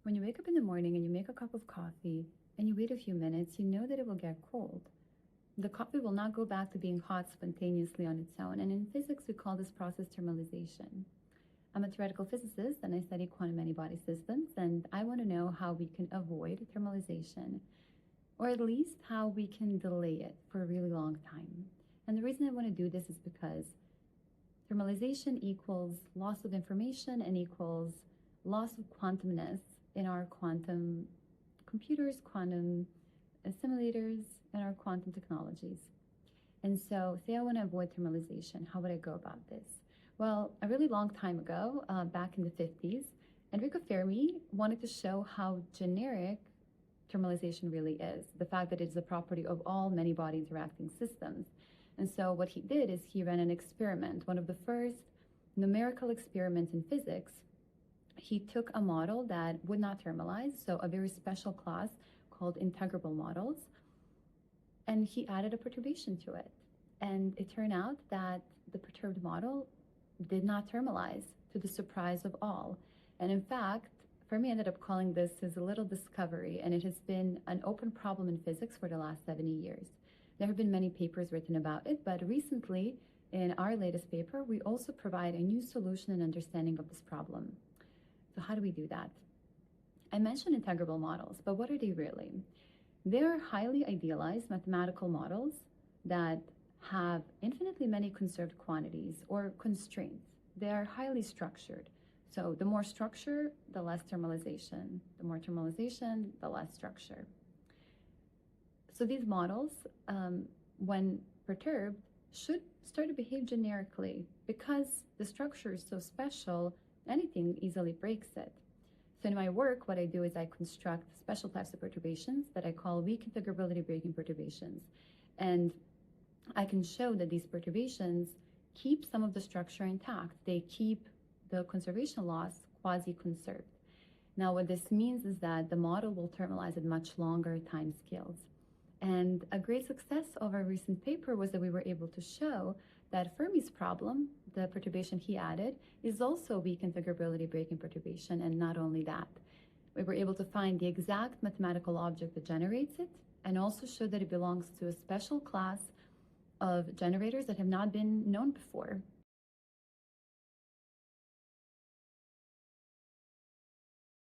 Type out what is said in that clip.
When you wake up in the morning and you make a cup of coffee and you wait a few minutes, you know that it will get cold. The coffee will not go back to being hot spontaneously on its own. And in physics, we call this process thermalization. I'm a theoretical physicist and I study quantum antibody systems, and I want to know how we can avoid thermalization, or at least how we can delay it for a really long time. And the reason I want to do this is because thermalization equals loss of information and equals loss of quantumness in our quantum computers, quantum simulators, and our quantum technologies. And so say I want to avoid thermalization, how would I go about this? Well, a really long time ago, back in the 50s, Enrico Fermi wanted to show how generic thermalization really is, the fact that it's a property of all many-body interacting systems. And so what he did is he ran an experiment, one of the first numerical experiments in physics. He took a model that would not thermalize, so a very special class called integrable models, and he added a perturbation to it. And it turned out that the perturbed model did not thermalize, to the surprise of all. And in fact, Fermi ended up calling this his little discovery, and it has been an open problem in physics for the last 70 years. There have been many papers written about it, but recently, in our latest paper, we also provide a new solution and understanding of this problem. So how do we do that? I mentioned integrable models, but what are they really? They are highly idealized mathematical models that have infinitely many conserved quantities or constraints. They are highly structured. So the more structure, the less thermalization. The more thermalization, the less structure. So these models, when perturbed, should start to behave generically. Because the structure is so special, anything easily breaks it. So in my work, what I do is I construct special types of perturbations that I call weak configurability breaking perturbations. And I can show that these perturbations keep some of the structure intact. They keep the conservation loss quasi-conserved. Now, what this means is that the model will thermalize at much longer time scales. And a great success of our recent paper was that we were able to show that Fermi's problem, the perturbation he added, is also weak configurability breaking perturbation, and not only that. We were able to find the exact mathematical object that generates it, and also show that it belongs to a special class of generators that have not been known before.